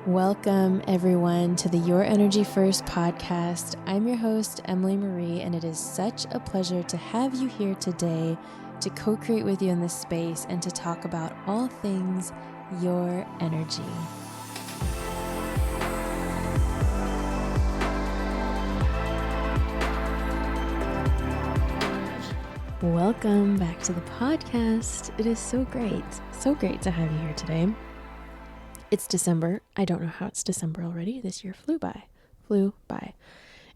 Welcome, everyone, to the Your Energy First podcast. I'm your host, Emily Marie, and it is such a pleasure to have you here today to co-create with you in this space and to talk about all things your energy. Welcome back to the podcast. It is so great to have you here today. It's December. I don't know how it's December already. This year flew by.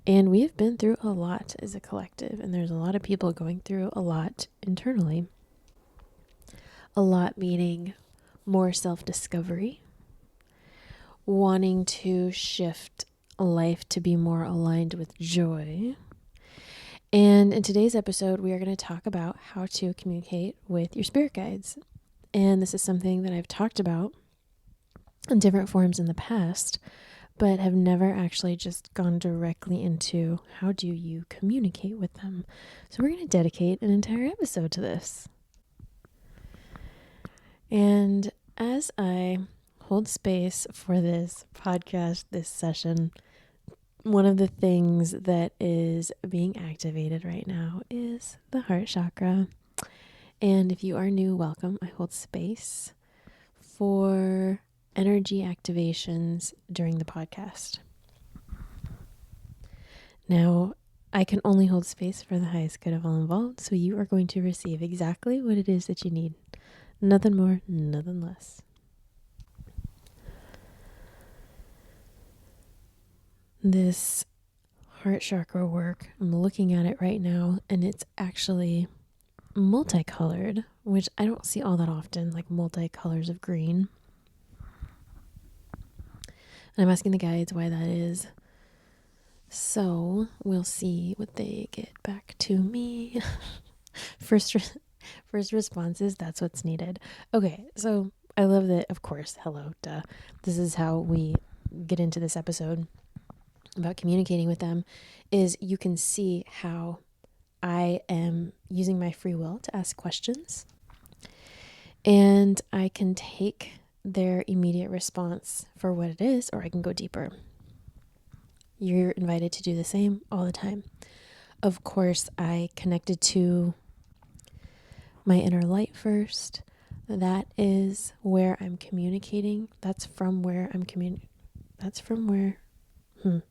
And we have been through a lot as a collective, and there's a lot of people going through a lot internally. A lot meaning more self-discovery, wanting to shift life to be more aligned with joy. And in today's episode, we are going to talk about how to communicate with your spirit guides. And this is something that I've talked about in different forms in the past, but have never actually just gone directly into how do you communicate with them. So we're going to dedicate an entire episode to this. And as I hold space for this podcast, this session, one of the things that is being activated right now is the heart chakra. And if you are new, welcome. I hold space for energy activations during the podcast. Now, I can only hold space for the highest good of all involved, so you are going to receive exactly what it is that you need. Nothing more, nothing less. This heart chakra work, I'm looking at it right now, and it's actually multicolored, which I don't see all that often, like multicolors of green. And I'm asking the guides why that is. So we'll see what they get back to me. First response is that's what's needed. Okay, so I love that, of course, hello, duh. This is how we get into this episode about communicating with them, is you can see how I am using my free will to ask questions. And I can take their immediate response for what it is, or I can go deeper. You're invited to do the same all the time. Of course, I connected to my inner light first. That is where I'm communicating. That's from where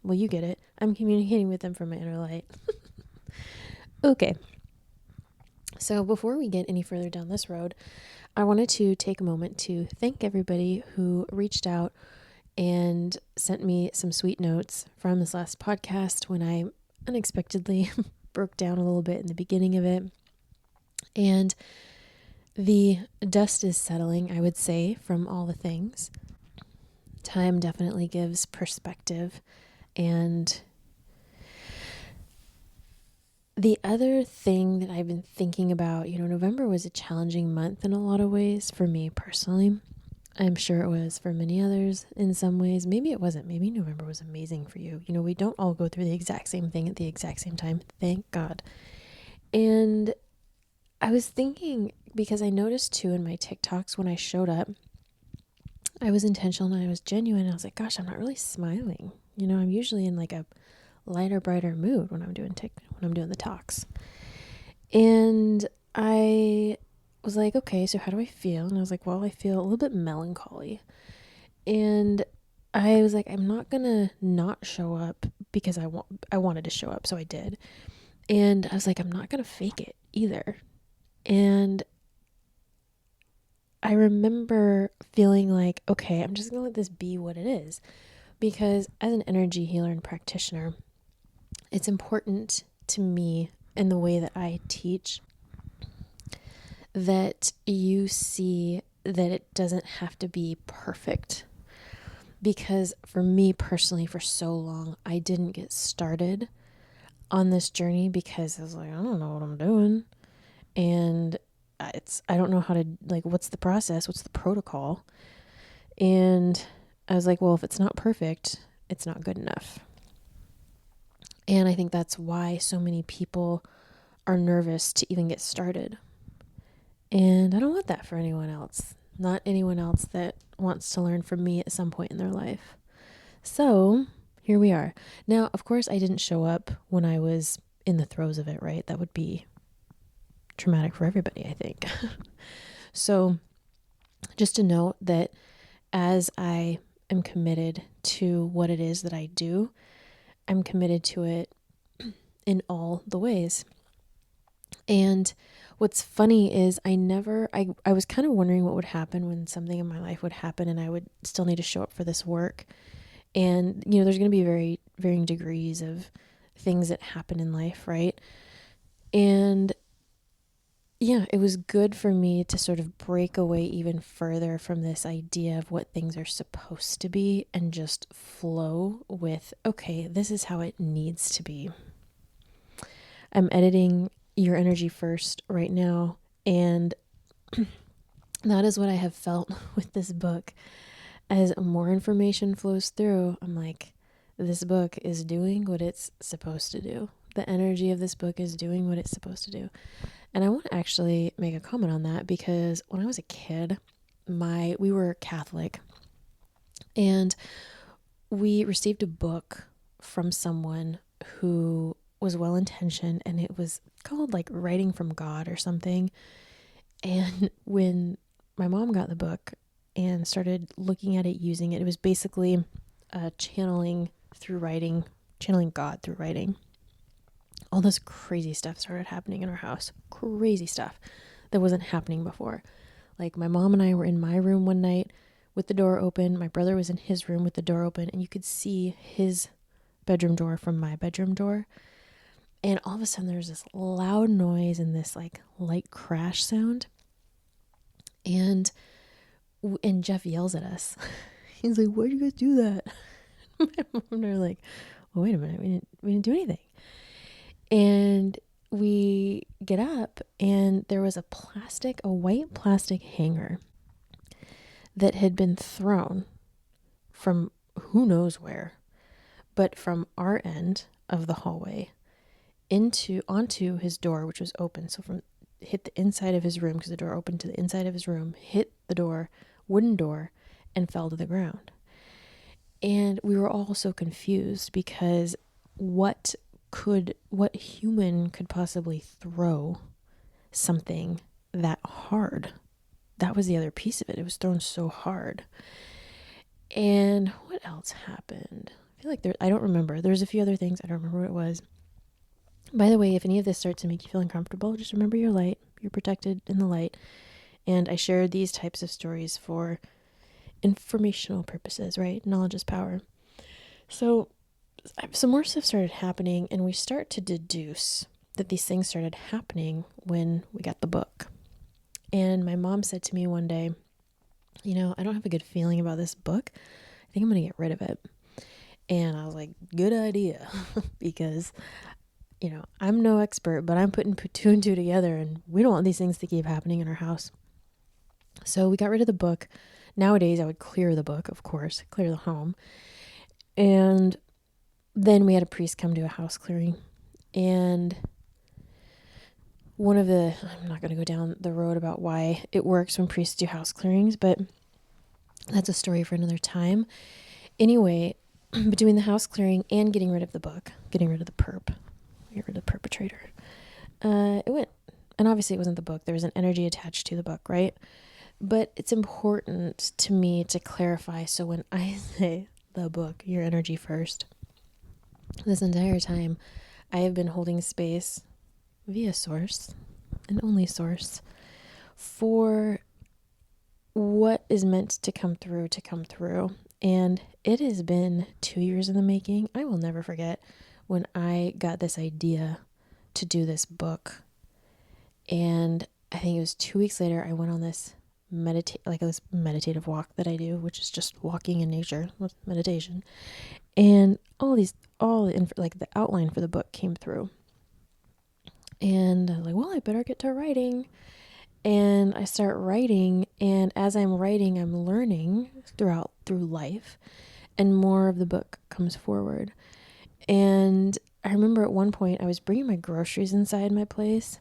well, you get it. I'm communicating with them from my inner light. Okay. So before we get any further down this road, I wanted to take a moment to thank everybody who reached out and sent me some sweet notes from this last podcast when I unexpectedly broke down a little bit in the beginning of it. And the dust is settling, I would say, from all the things. Time definitely gives perspective. And the other thing that I've been thinking about, November was a challenging month in a lot of ways for me personally. I'm sure it was for many others in some ways. Maybe it wasn't. Maybe November was amazing for you. We don't all go through the exact same thing at the exact same time. Thank God. And I was thinking, because I noticed too in my TikToks when I showed up, I was intentional and I was genuine. I was like, gosh, I'm not really smiling. I'm usually in like a lighter, brighter mood when I'm doing the talks. And I was like, okay, so how do I feel? And I was like, well, I feel a little bit melancholy. And I was like, I'm not gonna not show up because I wanted to show up, so I did. And I was like, I'm not gonna fake it either. And I remember feeling like, okay, I'm just gonna let this be what it is. Because as an energy healer and practitioner, it's important to me in the way that I teach that you see that it doesn't have to be perfect. Because for me personally, for so long, I didn't get started on this journey because I was like, I don't know what I'm doing. And I don't know how to, what's the process? What's the protocol? And I was like, well, if it's not perfect, it's not good enough. And I think that's why so many people are nervous to even get started. And I don't want that for anyone else. Not anyone else that wants to learn from me at some point in their life. So here we are. Now, of course, I didn't show up when I was in the throes of it, right? That would be traumatic for everybody, I think. So just to note that as I am committed to what it is that I do, I'm committed to it in all the ways. And what's funny is I was kind of wondering what would happen when something in my life would happen and I would still need to show up for this work. And, there's going to be very varying degrees of things that happen in life, right? And yeah, it was good for me to sort of break away even further from this idea of what things are supposed to be and just flow with, okay, this is how it needs to be. I'm editing Your Energy First right now, and that is what I have felt with this book. As more information flows through, I'm like, this book is doing what it's supposed to do. The energy of this book is doing what it's supposed to do. And I want to actually make a comment on that because when I was a kid, we were Catholic, and we received a book from someone who was well-intentioned, and it was called like Writing from God or something. And when my mom got the book and started looking at it, using it, it was basically channeling God through writing. All this crazy stuff started happening in our house. Crazy stuff that wasn't happening before. Like my mom and I were in my room one night with the door open. My brother was in his room with the door open, and you could see his bedroom door from my bedroom door. And all of a sudden there's this loud noise and this like light crash sound. And Jeff yells at us. He's like, "Why'd you guys do that?" My mom and I are like, "Well, wait a minute. We didn't do anything." And we get up, and there was a white plastic hanger that had been thrown from who knows where, but from our end of the hallway onto his door, which was open. So hit the inside of his room, because the door opened to the inside of his room, hit the door, wooden door, and fell to the ground. And we were all so confused because what human could possibly throw something that hard? That was the other piece of it. It was thrown so hard. And what else happened? I feel like I don't remember. There's a few other things. I don't remember what it was. By the way, if any of this starts to make you feel uncomfortable, just remember your light. You're protected in the light. And I share these types of stories for informational purposes, right? Knowledge is power. So some more stuff started happening, and we start to deduce that these things started happening when we got the book. And my mom said to me one day, I don't have a good feeling about this book. I think I'm going to get rid of it. And I was like, good idea, because I'm no expert, but I'm putting two and two together, and we don't want these things to keep happening in our house. So we got rid of the book. Nowadays, I would clear the book, of course, clear the home. And then we had a priest come do a house clearing. And I'm not going to go down the road about why it works when priests do house clearings, but that's a story for another time. Anyway, between the house clearing and getting rid of the book, getting rid of the perpetrator, it went. And obviously it wasn't the book. There was an energy attached to the book, right? But it's important to me to clarify. So when I say the book, Your Energy First, this entire time I have been holding space via source and only source for what is meant to come through. And it has been 2 years in the making. I will never forget when I got this idea to do this book. And I think it was 2 weeks later, I went on this meditative walk that I do, which is just walking in nature with meditation. And the outline for the book came through. And I was like, well, I better get to writing. And I start writing, and as I'm writing, I'm learning through life, and more of the book comes forward. And I remember at one point I was bringing my groceries inside my place,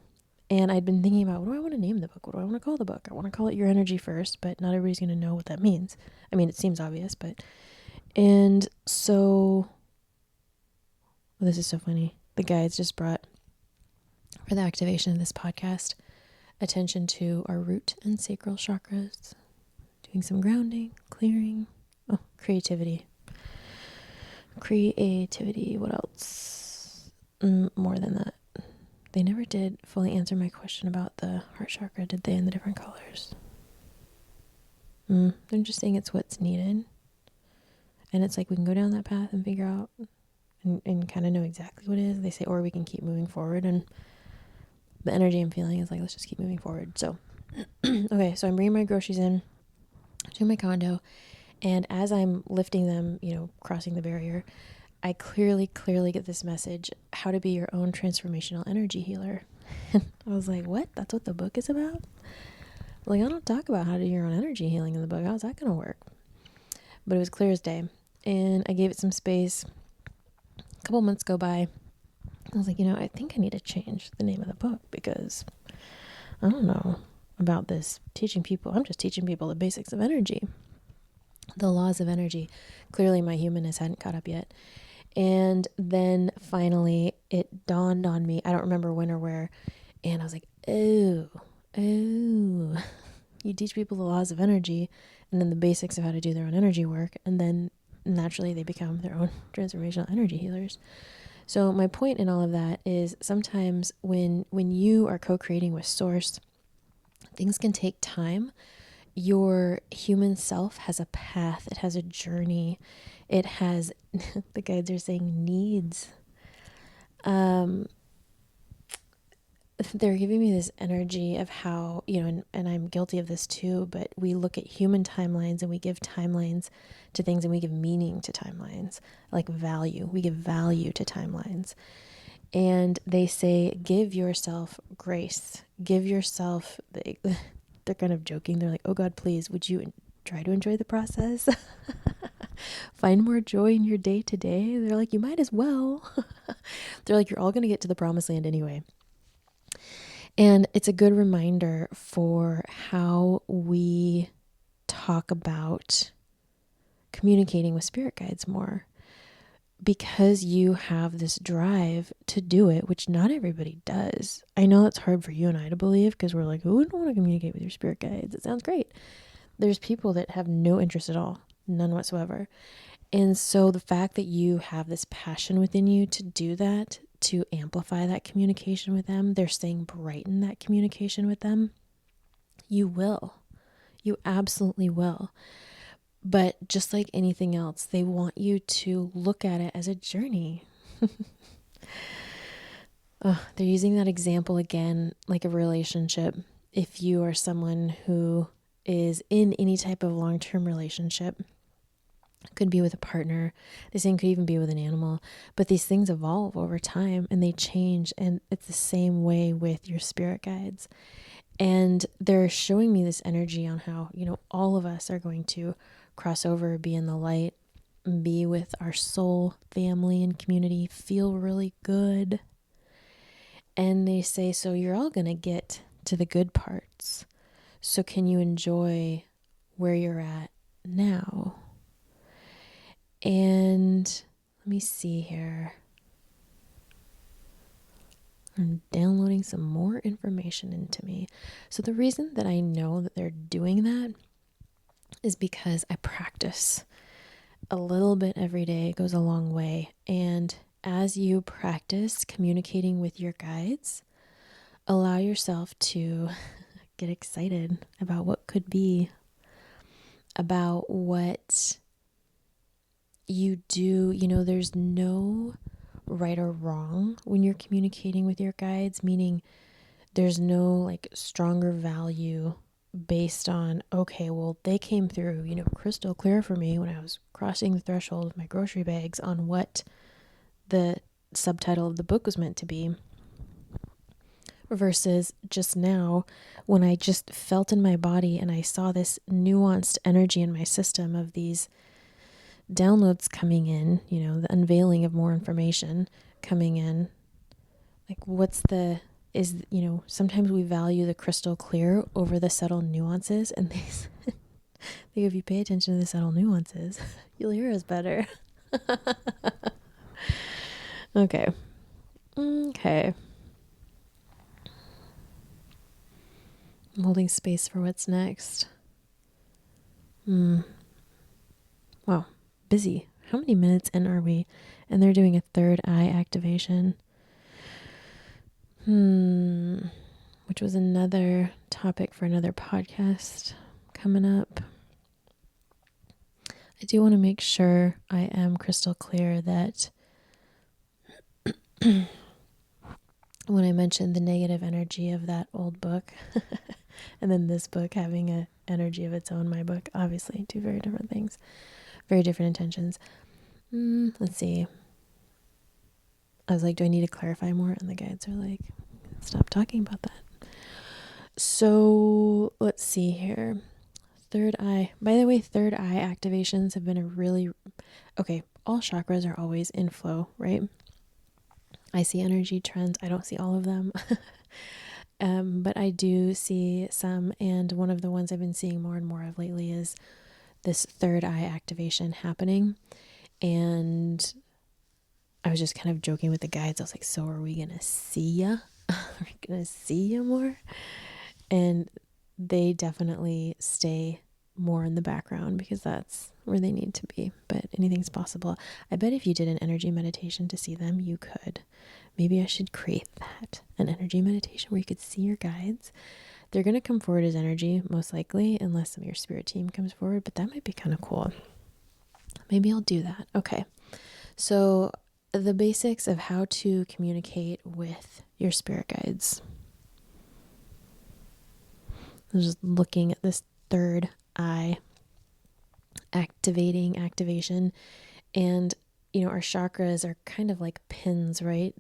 And I'd been thinking about, what do I want to name the book? What do I want to call the book? I want to call it Your Energy First, but not everybody's going to know what that means. I mean, it seems obvious, but... And so... Well, this is so funny. The guides just brought, for the activation of this podcast, attention to our root and sacral chakras. Doing some grounding, clearing. Oh, creativity. Creativity. What else? More than that. They never did fully answer my question about the heart chakra, did they, in the different colors? They're just saying it's what's needed. And it's like we can go down that path and figure out and kind of know exactly what it is. They say, or we can keep moving forward. And the energy I'm feeling is like, let's just keep moving forward. So, okay, so I'm bringing my groceries in to my condo. And as I'm lifting them, crossing the barrier, I clearly get this message, how to be your own transformational energy healer. I was like, what? That's what the book is about? Like, I don't talk about how to do your own energy healing in the book. How's that going to work? But it was clear as day. And I gave it some space. A couple months go by. I was like, I think I need to change the name of the book because I don't know about this teaching people. I'm just teaching people the basics of energy, the laws of energy. Clearly my humanness hadn't caught up yet. And then finally it dawned on me. I don't remember when or where. And I was like, oh, you teach people the laws of energy and then the basics of how to do their own energy work. And then naturally they become their own transformational energy healers. So my point in all of that is sometimes when you are co-creating with Source, things can take time. Your human self has a path. It has a journey. It has, the guides are saying, needs. They're giving me this energy of how, and I'm guilty of this too, but we look at human timelines and we give timelines to things and we give meaning to timelines, like value. We give value to timelines. And they say, give yourself grace. Give yourself, they're kind of joking. They're like, oh God, please, would you try to enjoy the process? Find more joy in your day to day. They're like, you might as well. They're like, you're all going to get to the promised land anyway. And it's a good reminder for how we talk about communicating with spirit guides more, because you have this drive to do it, which not everybody does. I know it's hard for you and I to believe because we're like, oh, I don't want to communicate with your spirit guides. It sounds great. There's people that have no interest at all, none whatsoever. And so the fact that you have this passion within you to do that, to amplify that communication with them, they're saying brighten that communication with them, you will. You absolutely will. But just like anything else, they want you to look at it as a journey. They're using that example again, like a relationship. If you are someone who is in any type of long-term relationship, could be with a partner, this thing could even be with an animal, but these things evolve over time and they change, and it's the same way with your spirit guides. And they're showing me this energy on how, all of us are going to cross over, be in the light, be with our soul, family, and community, feel really good. And they say, so you're all going to get to the good parts. So can you enjoy where you're at now? And let me see here. I'm downloading some more information into me. So the reason that I know that they're doing that is because I practice a little bit every day. It goes a long way. And as you practice communicating with your guides, allow yourself to get excited about what could be, about what you do. There's no right or wrong when you're communicating with your guides, meaning there's no like stronger value based on, okay, well, they came through, crystal clear for me when I was crossing the threshold of my grocery bags on what the subtitle of the book was meant to be, versus just now when I just felt in my body and I saw this nuanced energy in my system of these downloads coming in, the unveiling of more information coming in. Like, what's the is, sometimes we value the crystal clear over the subtle nuances, and they think if you pay attention to the subtle nuances, you'll hear us better. Okay. I'm holding space for what's next. Wow, busy. How many minutes in are we? And they're doing a third eye activation. Which was another topic for another podcast coming up. I do want to make sure I am crystal clear that when I mentioned the negative energy of that old book and then this book having an energy of its own, my book, obviously two very different things, very different intentions. Let's see. I was like, do I need to clarify more? And the guides are like, stop talking about that. So let's see here. Third eye. By the way, third eye activations have been okay, all chakras are always in flow, right? I see energy trends. I don't see all of them. But I do see some, and one of the ones I've been seeing more and more of lately is this third eye activation happening. And I was just kind of joking with the guides. I was like, so are we going to see ya? Are we going to see ya more? And they definitely stay more in the background because that's where they need to be. But anything's possible. I bet if you did an energy meditation to see them, you could. Maybe I should create that, an energy meditation where you could see your guides. They're going to come forward as energy, most likely, unless some of your spirit team comes forward. But that might be kind of cool. Maybe I'll do that. Okay. So the basics of how to communicate with your spirit guides. I'm just looking at this third eye activation, and our chakras are kind of like pins, right?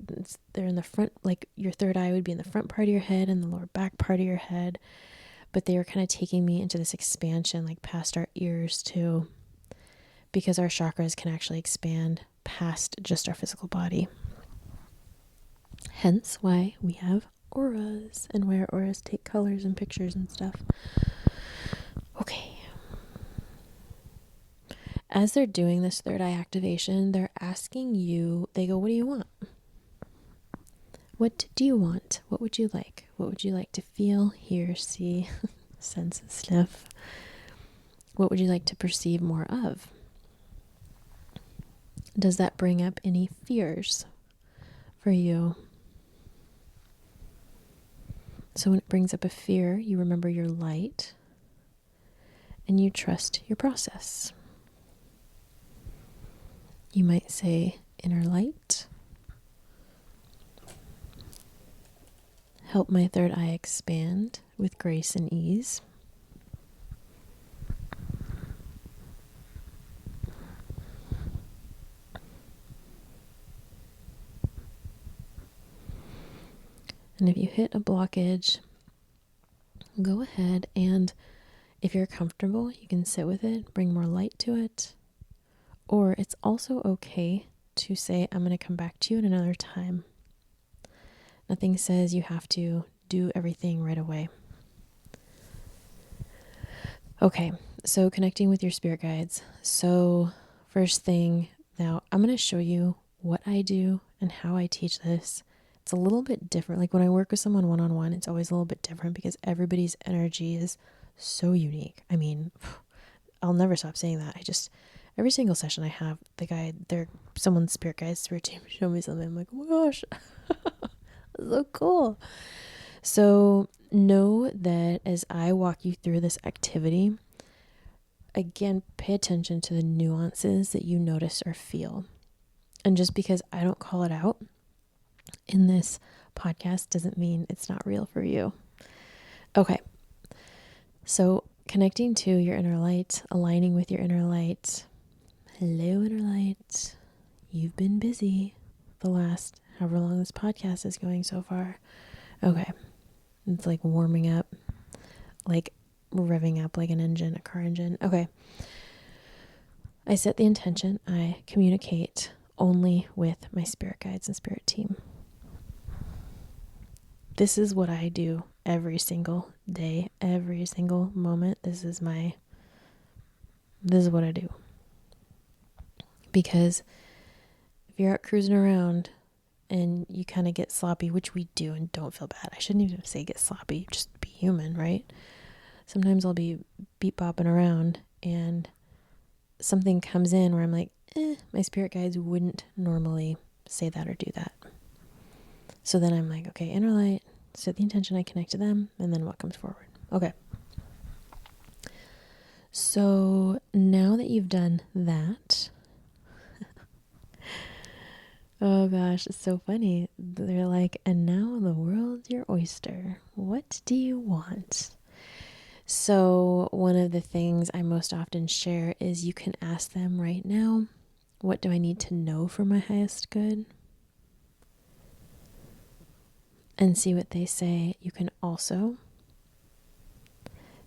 They're in the front, like your third eye would be in the front part of your head and the lower back part of your head, but they were kind of taking me into this expansion, like past our ears too, because our chakras can actually expand past just our physical body. Hence why we have auras and why our auras take colors and pictures and stuff. Okay. As they're doing this third eye activation, they're asking you, they go, what do you want? What do you want? What would you like? What would you like to feel, hear, see, sense and sniff? What would you like to perceive more of? Does that bring up any fears for you? So when it brings up a fear, you remember your light and you trust your process. You might say, inner light, help my third eye expand with grace and ease. And if you hit a blockage, go ahead, and if you're comfortable, you can sit with it, bring more light to it. Or it's also okay to say, I'm going to come back to you at another time. Nothing says you have to do everything right away. Okay, so connecting with your spirit guides. So first thing, now I'm going to show you what I do and how I teach this. It's a little bit different. Like when I work with someone one-on-one, it's always a little bit different because everybody's energy is so unique. I mean, I'll never stop saying that. Every single session I have, someone's spirit guides, spirit team show me something. I'm like, oh my gosh, that's so cool. So know that as I walk you through this activity, again, pay attention to the nuances that you notice or feel. And just because I don't call it out in this podcast doesn't mean it's not real for you. Okay. So connecting to your inner light, aligning with your inner light. Hello, inner light. You've been busy the last however long this podcast is going so far. Okay. It's like warming up, like revving up like an engine, a car engine. Okay. I set the intention. I communicate only with my spirit guides and spirit team. this is what I do every single day, every single moment. This is what I do. Because if you're out cruising around and you kind of get sloppy, which we do, and don't feel bad. I shouldn't even say get sloppy, just be human, right? Sometimes I'll be beat bopping around and something comes in where I'm like, my spirit guides wouldn't normally say that or do that. So then I'm like, okay, inner light, set the intention, I connect to them, and then what comes forward. Okay. So now that you've done that, oh gosh, it's so funny. They're like, and now the world's your oyster. What do you want? So one of the things I most often share is you can ask them right now, what do I need to know for my highest good? And see what they say. You can also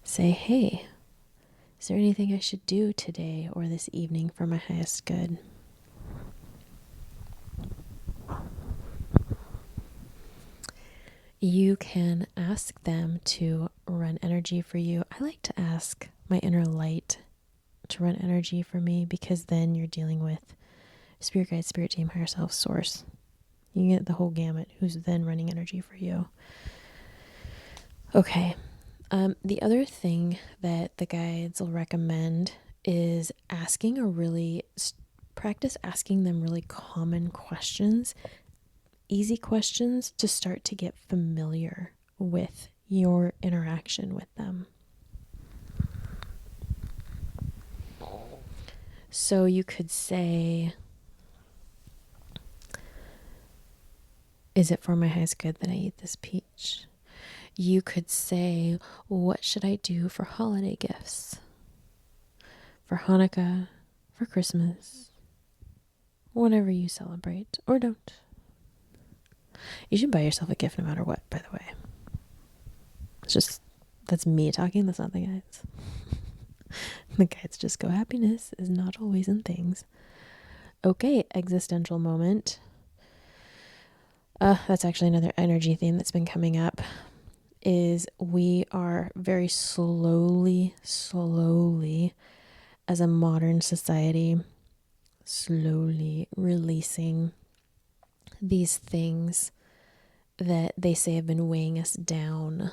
say, hey, is there anything I should do today or this evening for my highest good? You can ask them to run energy for you. I like to ask my inner light to run energy for me, because then you're dealing with spirit guide, spirit team, higher self, source. You get the whole gamut who's then running energy for you. Okay. The other thing that the guides will recommend is practice asking them really common questions, easy questions to start to get familiar with your interaction with them. So you could say, is it for my highest good that I eat this peach? You could say, what should I do for holiday gifts? For Hanukkah, for Christmas, whatever you celebrate or don't. You should buy yourself a gift no matter what, by the way. That's me talking, that's not the guides. The guides just go, happiness is not always in things. Okay, existential moment. That's actually another energy theme that's been coming up, is we are very slowly, as a modern society, slowly releasing these things that they say have been weighing us down.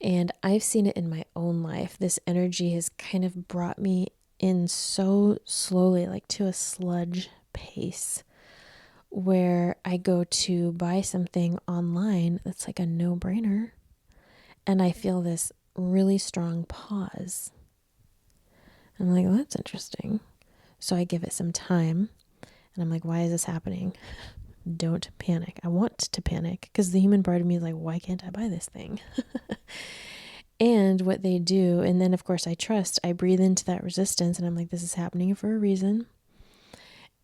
And I've seen it in my own life. This energy has kind of brought me in so slowly, like to a sludge pace, where I go to buy something online that's like a no-brainer, and I feel this really strong pause. I'm like, oh, that's interesting. So I give it some time, and I'm like, why is this happening? Don't panic. I want to panic because the human part of me is like, why can't I buy this thing? And what they do, and then of course I breathe into that resistance, and I'm like, this is happening for a reason.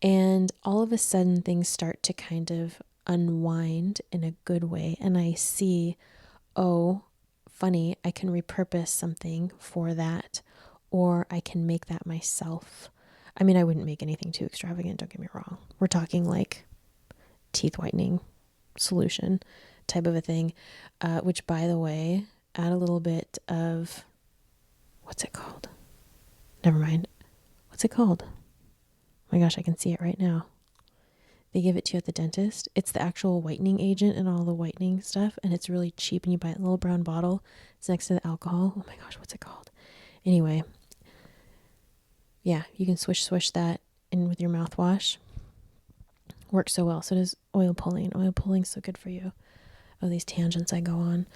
And all of a sudden things start to kind of unwind in a good way. And I see, oh, funny, I can repurpose something for that, or I can make that myself. I mean, I wouldn't make anything too extravagant, don't get me wrong. We're talking like teeth whitening solution type of a thing, which, by the way, add a little bit of, what's it called? Never mind. What's it called? Oh my gosh, I can see it right now. They give it to you at the dentist. It's the actual whitening agent and all the whitening stuff, and it's really cheap, and you buy it in a little brown bottle. It's next to the alcohol. Oh my gosh, what's it called? Anyway, yeah, you can swish that in with your mouthwash. Works so well. So does oil pulling. Oil pulling's so good for you. Oh, these tangents I go on.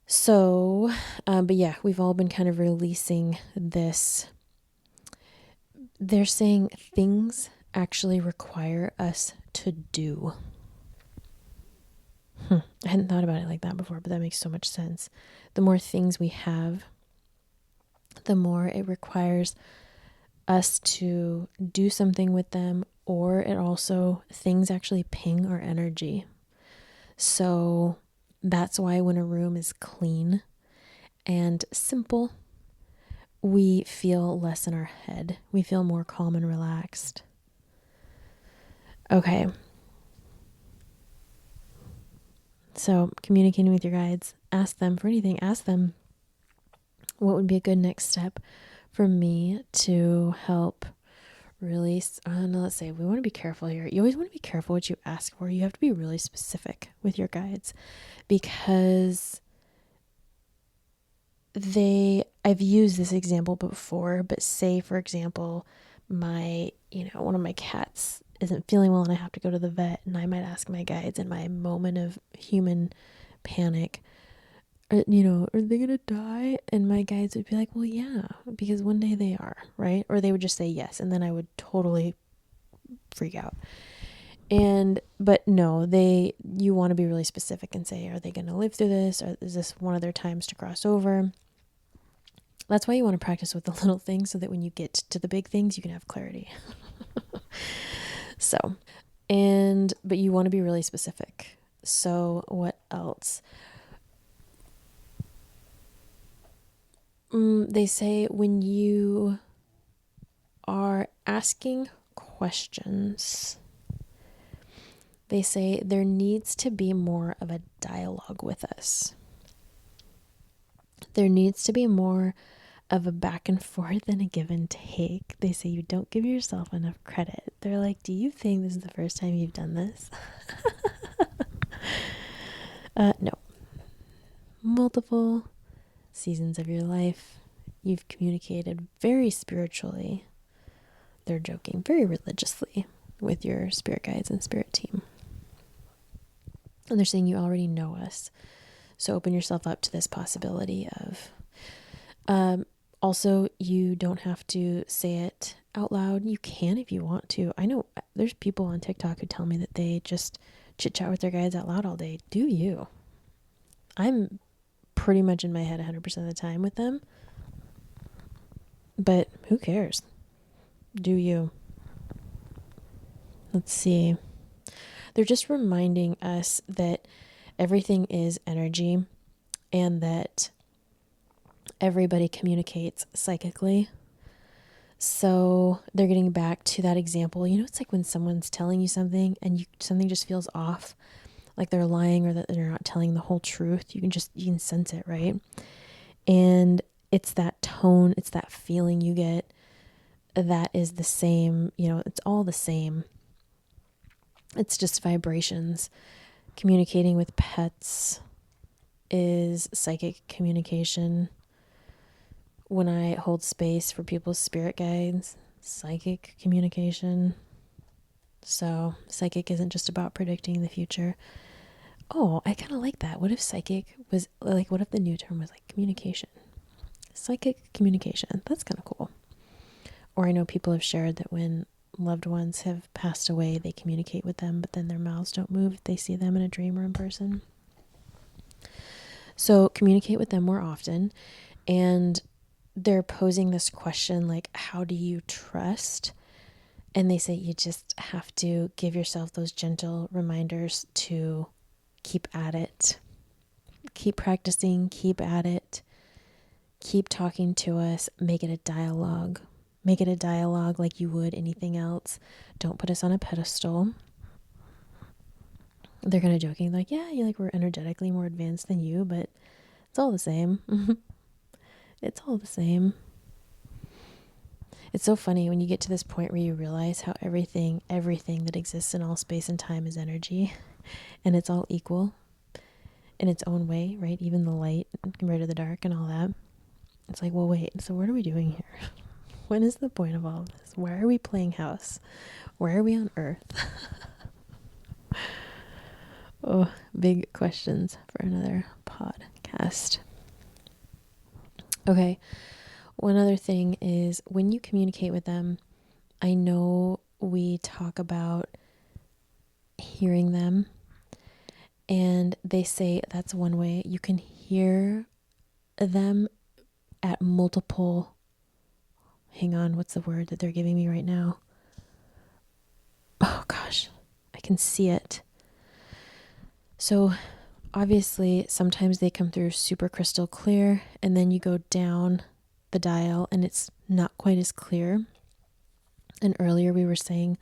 So, but yeah, we've all been kind of releasing this. They're saying things actually require us to do. I hadn't thought about it like that before, but that makes so much sense. The more things we have, the more it requires us to do something with them, or it also, things actually ping our energy. So that's why when a room is clean and simple, we feel less in our head. We feel more calm and relaxed. Okay. So communicating with your guides, ask them for anything. Ask them what would be a good next step for me to help release. No, let's say we want to be careful here. You always want to be careful what you ask for. You have to be really specific with your guides, because I've used this example before, but say, for example, one of my cats isn't feeling well and I have to go to the vet, and I might ask my guides in my moment of human panic, are they gonna die? And my guides would be like, well, yeah, because one day they are, right? Or they would just say yes, and then I would totally freak out. But no, you want to be really specific and say, are they gonna live through this, or is this one of their times to cross over? That's why you want to practice with the little things, so that when you get to the big things, you can have clarity. But you want to be really specific. So what else? They say when you are asking questions, they say there needs to be more of a dialogue with us. There needs to be more of a back and forth and a give and take. They say you don't give yourself enough credit. They're like, do you think this is the first time you've done this? No. Multiple seasons of your life, you've communicated very spiritually. They're joking, very religiously with your spirit guides and spirit team. And they're saying you already know us. So open yourself up to this possibility of also, you don't have to say it out loud. You can if you want to. I know there's people on TikTok who tell me that they just chit chat with their guides out loud all day. Do you? I'm pretty much in my head 100% of the time with them. But who cares? Do you? Let's see. They're just reminding us that everything is energy, and that everybody communicates psychically. So they're getting back to that example. It's like when someone's telling you something and something just feels off, like they're lying or that they're not telling the whole truth. You can sense it, right? And it's that tone, it's that feeling you get that is the same, it's all the same. It's just vibrations. Communicating with pets is psychic communication. When I hold space for people's spirit guides, psychic communication. So psychic isn't just about predicting the future. Oh, I kind of like that. What if psychic was like, what if the new term was like communication? Psychic communication. That's kind of cool. Or I know people have shared that when loved ones have passed away, they communicate with them, but then their mouths don't move if they see them in a dream or in person. So communicate with them more often. And they're posing this question like, how do you trust? And they say you just have to give yourself those gentle reminders to keep at it. Keep practicing, keep at it. Keep talking to us. Make it a dialogue. Make it a dialogue like you would anything else. Don't put us on a pedestal. They're kind of joking like, yeah, we're energetically more advanced than you, but it's all the same. It's all the same. It's so funny when you get to this point where you realize how everything that exists in all space and time is energy, and it's all equal in its own way, right? Even the light compared to the dark and all that. It's like, well, wait, so what are we doing here? When is the point of all of this? Why are we playing house? Why are we on Earth? Oh, big questions for another podcast. Okay. One other thing is when you communicate with them, I know we talk about hearing them, and they say that's one way you can hear them at multiple. Hang on, what's the word that they're giving me right now? Oh gosh, I can see it. So obviously sometimes they come through super crystal clear, and then you go down the dial and it's not quite as clear. And earlier we were saying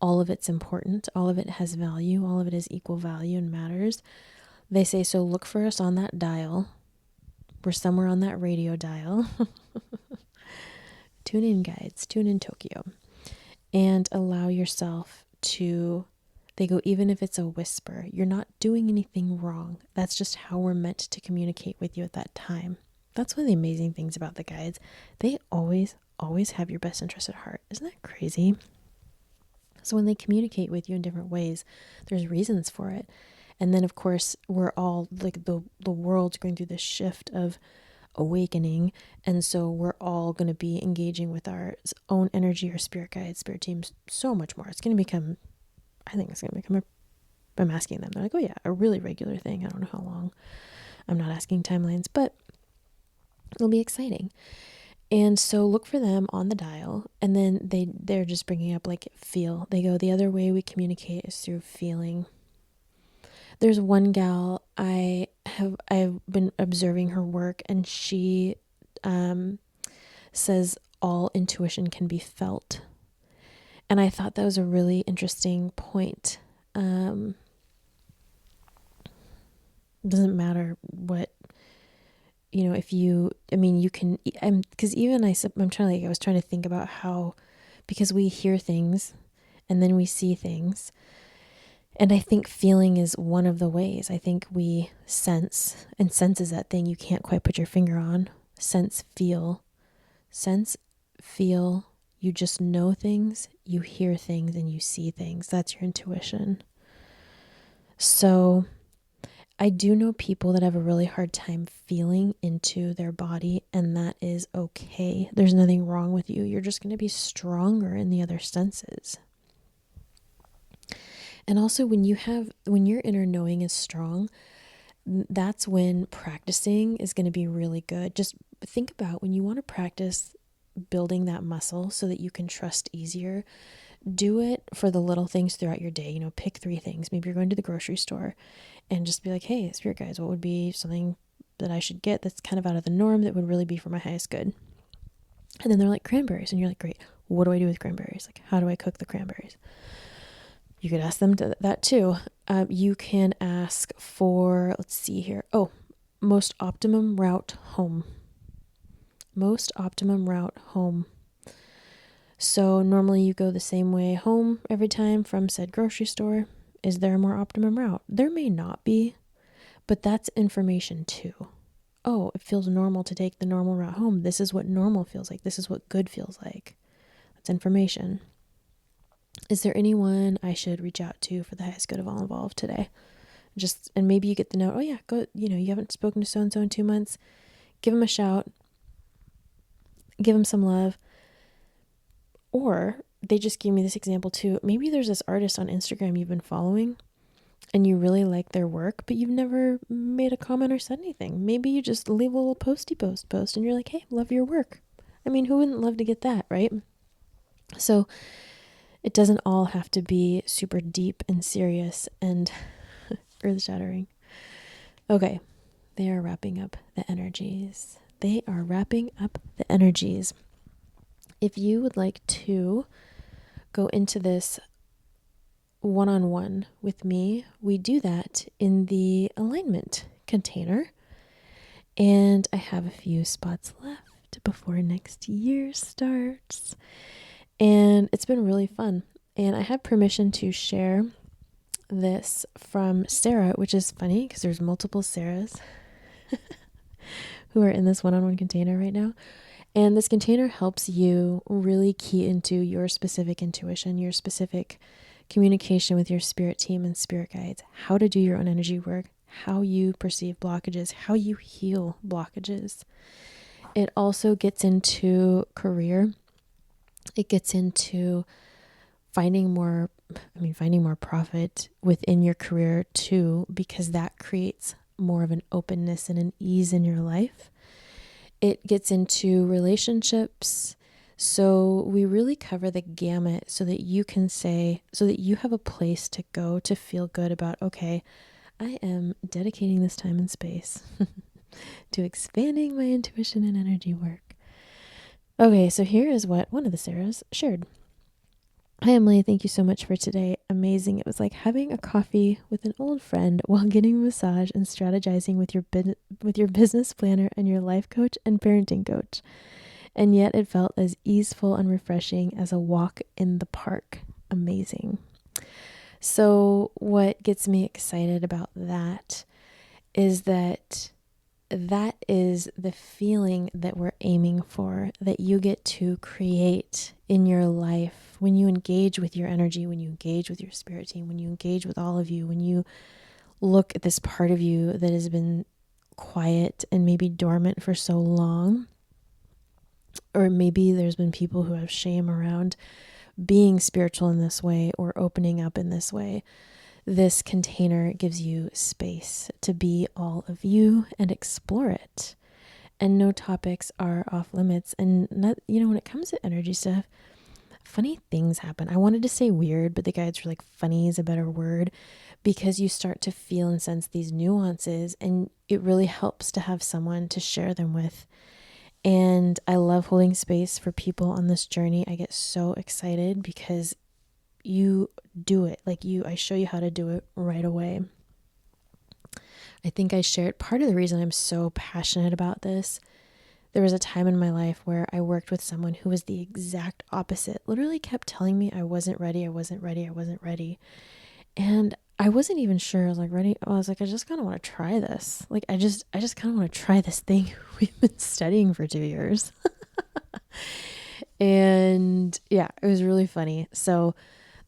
all of it's important, all of it has value, all of it is equal value and matters. They say, so look for us on that dial. We're somewhere on that radio dial. Tune in, guides. Tune in, Tokyo. And allow yourself to, they go, even if it's a whisper, you're not doing anything wrong. That's just how we're meant to communicate with you at that time. That's one of the amazing things about the guides. They always have your best interest at heart. Isn't that crazy? So when they communicate with you in different ways, there's reasons for it. And then, of course, we're all like the world's going through this shift of awakening. And so we're all going to be engaging with our own energy or spirit guides, spirit teams so much more. It's going to become, I think it's going to become I'm asking them. They're like, oh yeah, a really regular thing. I don't know how long. I'm not asking timelines, but it'll be exciting. And so look for them on the dial, and then they're just bringing up like feel. They go, the other way we communicate is through feeling. There's one gal I've been observing her work, and she says all intuition can be felt. And I thought that was a really interesting point. Doesn't matter what, if you can, because even I was trying to think about how, because we hear things and then we see things. And I think feeling is one of the ways. I think we sense, and sense is that thing you can't quite put your finger on. Sense, feel, you just know things, you hear things, and you see things. That's your intuition. So I do know people that have a really hard time feeling into their body, and that is okay. There's nothing wrong with you. You're just going to be stronger in the other senses. And also when your inner knowing is strong, that's when practicing is going to be really good. Just think about when you want to practice building that muscle so that you can trust easier. Do it for the little things throughout your day. Pick 3 things. Maybe you're going to the grocery store and just be like, hey, spirit guides, what would be something that I should get that's kind of out of the norm that would really be for my highest good? And then they're like, cranberries. And you're like, great. What do I do with cranberries? Like, how do I cook the cranberries? You could ask them that too. You can ask for, let's see here. Oh, most optimum route home. Most optimum route home. So normally you go the same way home every time from said grocery store. Is there a more optimum route? There may not be, but that's information too. Oh, it feels normal to take the normal route home. This is what normal feels like. This is what good feels like. That's information. Is there anyone I should reach out to for the highest good of all involved today? And maybe you get the note, oh yeah, go, you haven't spoken to so-and-so in 2 months. Give them a shout. Give them some love. Or they just gave me this example too. Maybe there's this artist on Instagram you've been following and you really like their work, but you've never made a comment or said anything. Maybe you just leave a little post and you're like, hey, love your work. Who wouldn't love to get that, right? So it doesn't all have to be super deep and serious and earth-shattering. Okay, they are wrapping up the energies. If you would like to go into this one-on-one with me, we do that in the alignment container. And I have a few spots left before next year starts. And it's been really fun. And I have permission to share this from Sarah, which is funny because there's multiple Sarahs who are in this one-on-one container right now. And this container helps you really key into your specific intuition, your specific communication with your spirit team and spirit guides, how to do your own energy work, how you perceive blockages, how you heal blockages. It also gets into career. It gets into finding more profit within your career too, because that creates more of an openness and an ease in your life. It gets into relationships. So we really cover the gamut so that you have a place to go to feel good about, okay, I am dedicating this time and space to expanding my intuition and energy work. Okay, so here is what one of the Sarahs shared. Hi, Emily. Thank you so much for today. Amazing. It was like having a coffee with an old friend while getting a massage and strategizing with your business planner and your life coach and parenting coach. And yet it felt as easeful and refreshing as a walk in the park. Amazing. So what gets me excited about that is that is the feeling that we're aiming for, that you get to create in your life when you engage with your energy, when you engage with your spirit team, when you engage with all of you, when you look at this part of you that has been quiet and maybe dormant for so long. Or maybe there's been people who have shame around being spiritual in this way or opening up in this way. This container gives you space to be all of you and explore it. And no topics are off limits. And not, when it comes to energy stuff, funny things happen. I wanted to say weird, but the guides were like, funny is a better word, because you start to feel and sense these nuances, and it really helps to have someone to share them with. And I love holding space for people on this journey. I get so excited because you do it. I show you how to do it right away. I think I shared part of the reason I'm so passionate about this. There was a time in my life where I worked with someone who was the exact opposite, literally kept telling me I wasn't ready. And I wasn't even sure. I was like, ready. I was like, I just kind of want to try this. I just kind of want to try this thing we've been studying for 2 years. And yeah, it was really funny. So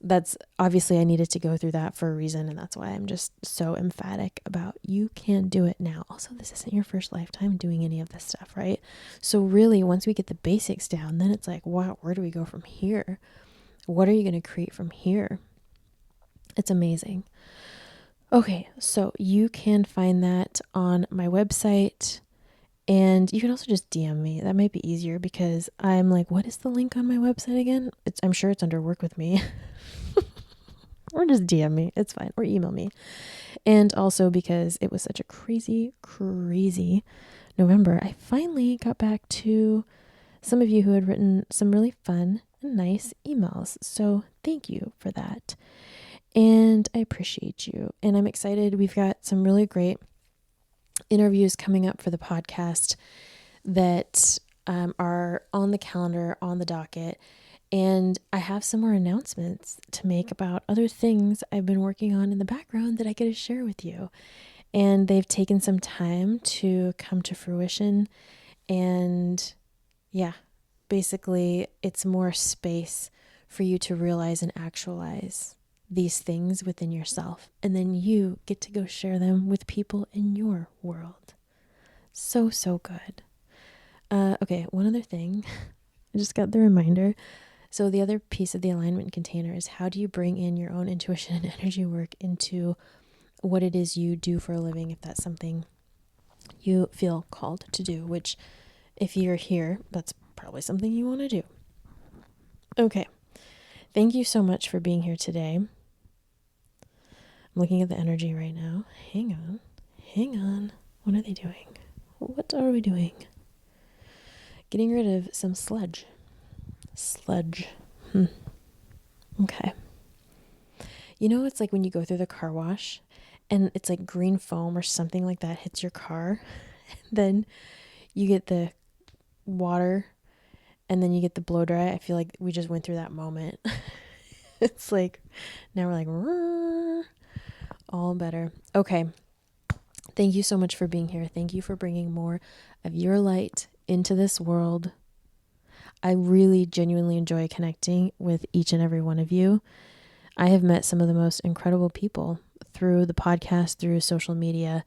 that's obviously I needed to go through that for a reason. And that's why I'm just so emphatic about you can do it now. Also, this isn't your first lifetime doing any of this stuff, right? So really, once we get the basics down, then it's like, wow, where do we go from here? What are you going to create from here? It's amazing. Okay, so you can find that on my website, and you can also just DM me. That might be easier because I'm like, what is the link on my website again? I'm sure it's under Work With Me. Or just DM me. It's fine. Or email me. And also because it was such a crazy, crazy November, I finally got back to some of you who had written some really fun and nice emails. So thank you for that. And I appreciate you. And I'm excited. We've got some really great interviews coming up for the podcast that are on the calendar, on the docket. And I have some more announcements to make about other things I've been working on in the background that I get to share with you. And they've taken some time to come to fruition. And yeah, basically it's more space for you to realize and actualize these things within yourself. And then you get to go share them with people in your world. So, so good. Okay, one other thing. I just got the reminder. So the other piece of the alignment container is, how do you bring in your own intuition and energy work into what it is you do for a living, if that's something you feel called to do, which if you're here, that's probably something you want to do. Okay. Thank you so much for being here today. I'm looking at the energy right now. Hang on. What are they doing? What are we doing? Getting rid of some sludge. Okay. It's like when you go through the car wash and it's like green foam or something like that hits your car. Then you get the water and then you get the blow dry. I feel like we just went through that moment. It's like, now we're like, all better. Okay. Thank you so much for being here. Thank you for bringing more of your light into this world. I really genuinely enjoy connecting with each and every one of you. I have met some of the most incredible people through the podcast, through social media,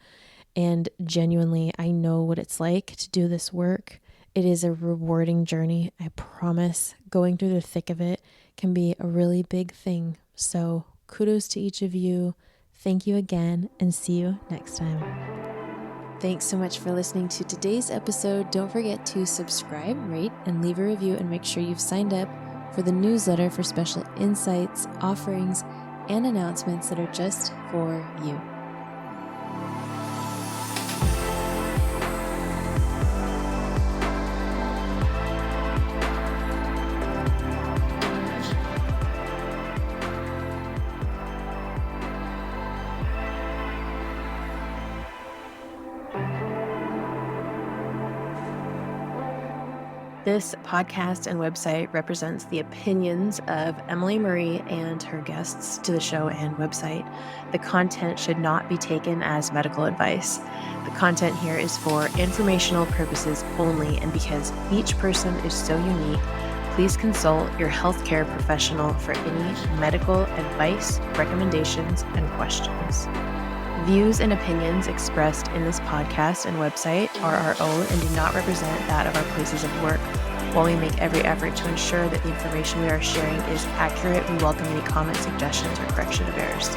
and genuinely, I know what it's like to do this work. It is a rewarding journey. I promise. Going through the thick of it can be a really big thing. So kudos to each of you. Thank you again, and see you next time. Thanks so much for listening to today's episode. Don't forget to subscribe, rate, and leave a review, and make sure you've signed up for the newsletter for special insights, offerings, and announcements that are just for you. This podcast and website represents the opinions of Emily Marie and her guests to the show and website. The content should not be taken as medical advice. The content here is for informational purposes only, and because each person is so unique, please consult your healthcare professional for any medical advice, recommendations, and questions. Views and opinions expressed in this podcast and website are our own and do not represent that of our places of work. While we make every effort to ensure that the information we are sharing is accurate, we welcome any comments, suggestions, or correction of errors.